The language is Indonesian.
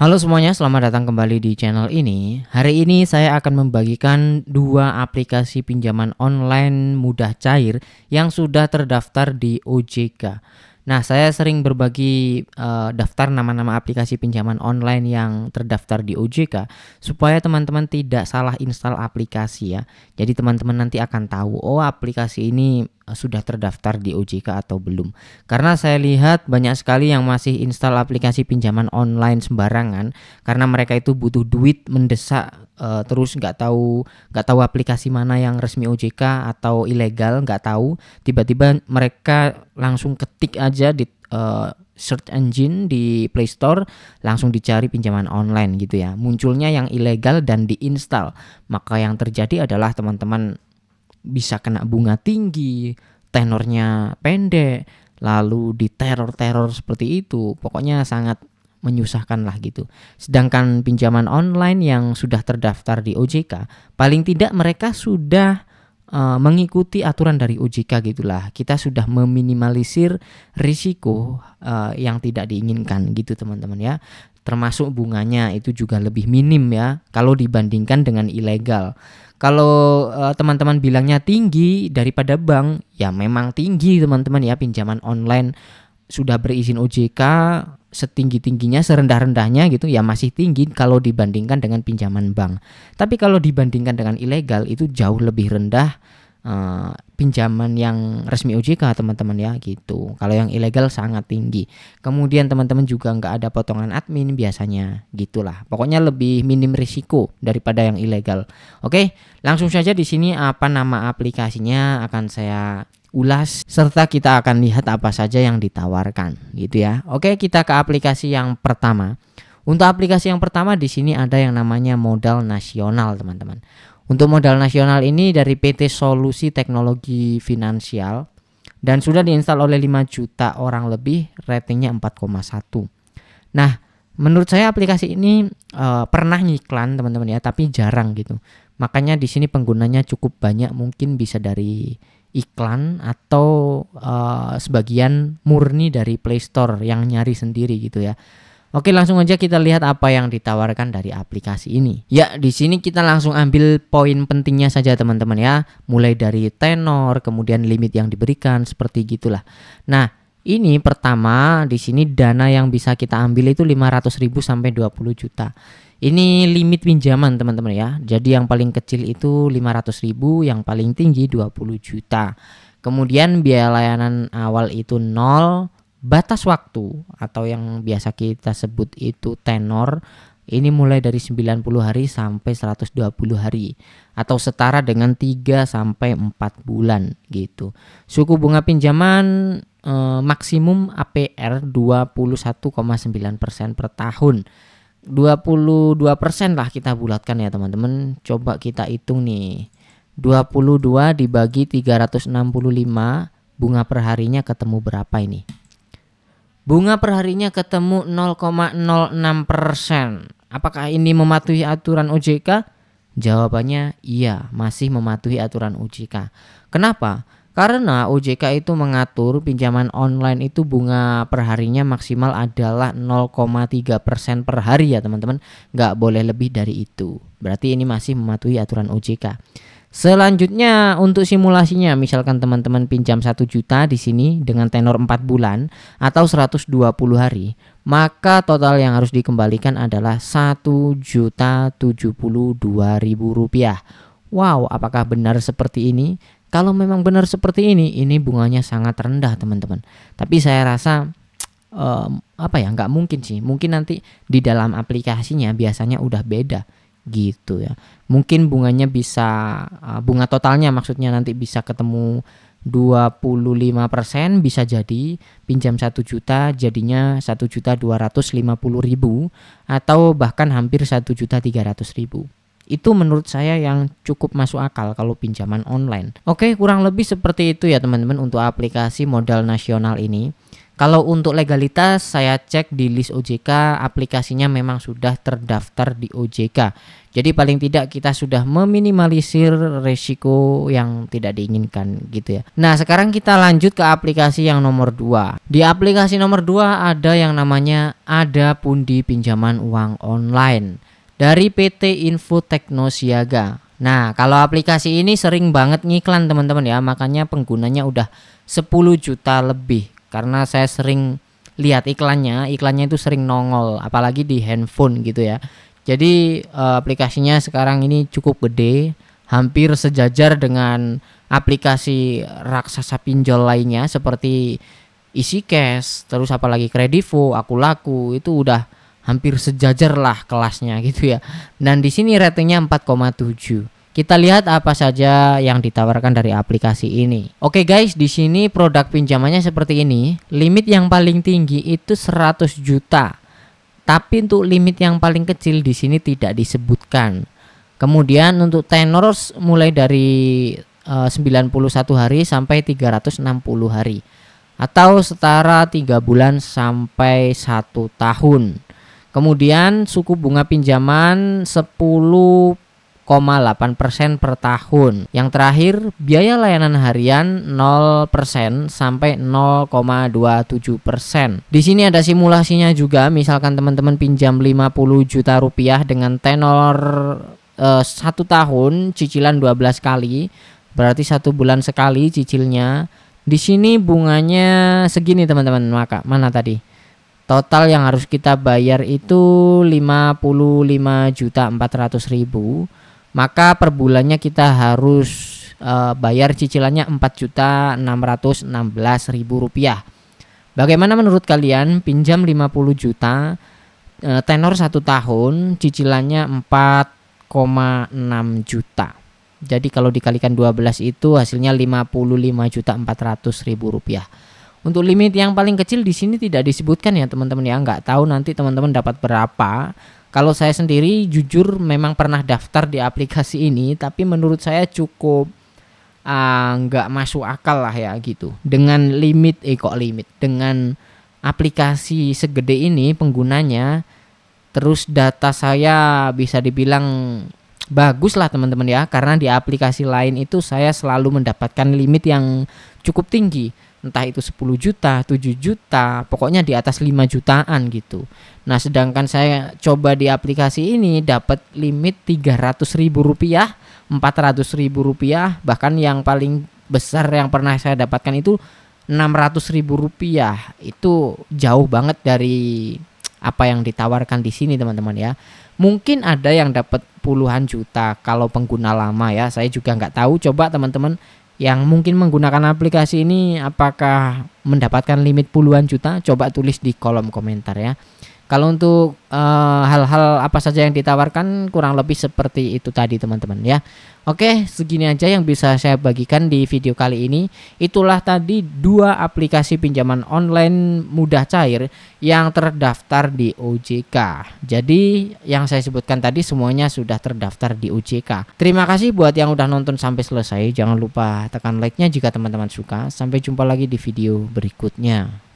Halo semuanya, selamat datang kembali di channel ini. Hari ini saya akan membagikan dua aplikasi pinjaman online mudah cair yang sudah terdaftar di OJK. Nah, saya sering berbagi daftar nama-nama aplikasi pinjaman online yang terdaftar di OJK supaya teman-teman tidak salah install aplikasi ya. Jadi teman-teman nanti akan tahu, oh aplikasi ini sudah terdaftar di OJK atau belum. Karena saya lihat banyak sekali yang masih install aplikasi pinjaman online sembarangan karena mereka itu butuh duit mendesak, terus nggak tahu aplikasi mana yang resmi OJK atau ilegal, nggak tahu. Tiba-tiba mereka langsung ketik aja di search engine di Play Store, langsung dicari pinjaman online gitu ya. Munculnya yang ilegal dan diinstal. Maka yang terjadi adalah teman-teman bisa kena bunga tinggi, tenornya pendek, lalu diteror-teror seperti itu. Pokoknya sangat menyusahkan lah gitu. Sedangkan pinjaman online yang sudah terdaftar di OJK, paling tidak mereka sudah mengikuti aturan dari OJK gitulah. Kita sudah meminimalisir risiko yang tidak diinginkan gitu teman-teman ya. Termasuk bunganya itu juga lebih minim ya kalau dibandingkan dengan ilegal. Kalau teman-teman bilangnya tinggi daripada bank, ya memang tinggi teman-teman ya. Pinjaman online sudah berizin OJK, setinggi-tingginya, serendah-rendahnya gitu ya masih tinggi kalau dibandingkan dengan pinjaman bank. Tapi kalau dibandingkan dengan ilegal itu jauh lebih rendah pinjaman yang resmi OJK teman-teman ya gitu. Kalau yang ilegal sangat tinggi. Kemudian teman-teman juga nggak ada potongan admin biasanya gitulah. Pokoknya lebih minim risiko daripada yang ilegal. Oke, langsung saja di sini apa nama aplikasinya akan saya ulas serta kita akan lihat apa saja yang ditawarkan gitu ya. Oke, kita ke aplikasi yang pertama. Untuk aplikasi yang pertama di sini ada yang namanya Modal Nasional, teman-teman. Untuk Modal Nasional ini dari PT Solusi Teknologi Finansial dan sudah diinstal oleh 5 juta orang lebih, ratingnya 4,1. Nah, menurut saya aplikasi ini pernah ngiklan teman-teman ya, tapi jarang gitu. Makanya di sini penggunanya cukup banyak, mungkin bisa dari iklan atau sebagian murni dari Play Store yang nyari sendiri gitu ya. Oke, langsung aja kita lihat apa yang ditawarkan dari aplikasi ini. Ya, di sini kita langsung ambil poin pentingnya saja teman-teman ya. Mulai dari tenor, kemudian limit yang diberikan seperti gitulah. Nah, ini pertama di sini dana yang bisa kita ambil itu 500.000 sampai 20 juta. Ini limit pinjaman teman-teman ya. Jadi yang paling kecil itu 500.000, yang paling tinggi 20 juta. Kemudian biaya layanan awal itu 0, batas waktu atau yang biasa kita sebut itu tenor ini mulai dari 90 hari sampai 120 hari atau setara dengan 3 sampai 4 bulan gitu. Suku bunga pinjaman maksimum APR 21,9% per tahun. 22% lah kita bulatkan ya teman-teman. Coba kita hitung nih. 22 dibagi 365, bunga perharinya ketemu berapa ini? Bunga perharinya ketemu 0,06%. Apakah ini mematuhi aturan OJK? Jawabannya iya, masih mematuhi aturan OJK. Kenapa? Karena OJK itu mengatur pinjaman online itu bunga perharinya maksimal adalah 0,3% per hari ya teman-teman. Nggak boleh lebih dari itu. Berarti ini masih mematuhi aturan OJK. Selanjutnya untuk simulasinya, misalkan teman-teman pinjam 1 juta di sini dengan tenor 4 bulan atau 120 hari, maka total yang harus dikembalikan adalah Rp1.072.000. Wow, apakah benar seperti ini? Kalau memang benar seperti ini bunganya sangat rendah teman-teman. Tapi saya rasa nggak mungkin sih. Mungkin nanti di dalam aplikasinya biasanya udah beda gitu ya. Mungkin bunganya bisa bunga totalnya maksudnya nanti bisa ketemu 25%, bisa jadi pinjam 1 juta jadinya 1.250.000 atau bahkan hampir 1.300.000. Itu menurut saya yang cukup masuk akal kalau pinjaman online. Oke, kurang lebih seperti itu ya teman-teman untuk aplikasi Modal Nasional ini. Kalau untuk legalitas saya cek di list OJK, aplikasinya memang sudah terdaftar di OJK. Jadi paling tidak kita sudah meminimalisir resiko yang tidak diinginkan gitu ya. Nah, sekarang kita lanjut ke aplikasi yang nomor 2. Di aplikasi nomor 2 ada yang namanya Ada Pundi Pinjaman Uang Online dari PT Info Teknosiaga. Nah, kalau aplikasi ini sering banget ngiklan teman-teman ya, makanya penggunanya udah 10 juta lebih. Karena saya sering lihat iklannya itu sering nongol, apalagi di handphone gitu ya. Jadi aplikasinya sekarang ini cukup gede, hampir sejajar dengan aplikasi raksasa pinjol lainnya seperti EasyCash, terus apalagi Kredivo, Akulaku, itu udah hampir sejajar lah kelasnya gitu ya. Dan di sini ratingnya 4,7. Kita lihat apa saja yang ditawarkan dari aplikasi ini. Oke guys, di sini produk pinjamannya seperti ini. Limit yang paling tinggi itu 100 juta. Tapi untuk limit yang paling kecil di sini tidak disebutkan. Kemudian untuk tenor mulai dari 91 hari sampai 360 hari. Atau setara 3 bulan sampai 1 tahun. Kemudian suku bunga pinjaman 10,8% per tahun. Yang terakhir, biaya layanan harian 0% sampai 0,27%. Di sini ada simulasinya juga. Misalkan teman-teman pinjam 50 juta rupiah dengan tenor 1 tahun, cicilan 12 kali, berarti 1 bulan sekali cicilnya. Di sini bunganya segini teman-teman. Maka mana tadi? Total yang harus kita bayar itu 55.400.000. Maka per bulannya kita harus bayar cicilannya 4.616.000 rupiah. Bagaimana menurut kalian? Pinjam 50 juta, tenor 1 tahun, cicilannya 4,6 juta. Jadi kalau dikalikan 12 itu hasilnya 55.400.000 rupiah. Untuk limit yang paling kecil di sini tidak disebutkan ya teman-teman ya. Nggak tahu nanti teman-teman dapat berapa. Kalau saya sendiri jujur memang pernah daftar di aplikasi ini, tapi menurut saya cukup nggak masuk akal lah ya gitu. Dengan dengan aplikasi segede ini penggunanya, terus data saya bisa dibilang bagus lah teman-teman ya. Karena di aplikasi lain itu saya selalu mendapatkan limit yang cukup tinggi. Entah itu 10 juta, 7 juta, pokoknya di atas 5 jutaan gitu. Nah, sedangkan saya coba di aplikasi ini dapat limit 300.000 rupiah, 400.000 rupiah, bahkan yang paling besar yang pernah saya dapatkan itu 600.000 rupiah. Itu jauh banget dari apa yang ditawarkan di sini teman-teman ya. Mungkin ada yang dapat puluhan juta kalau pengguna lama ya. Saya juga nggak tahu. Coba teman-teman yang mungkin menggunakan aplikasi ini apakah mendapatkan limit puluhan juta? Coba tulis di kolom komentar ya. Kalau untuk hal-hal apa saja yang ditawarkan kurang lebih seperti itu tadi teman-teman ya. Oke, segini aja yang bisa saya bagikan di video kali ini. Itulah tadi 2 aplikasi pinjaman online mudah cair yang terdaftar di OJK. Jadi yang saya sebutkan tadi semuanya sudah terdaftar di OJK. Terima kasih buat yang udah nonton sampai selesai. Jangan lupa tekan like-nya jika teman-teman suka. Sampai jumpa lagi di video berikutnya.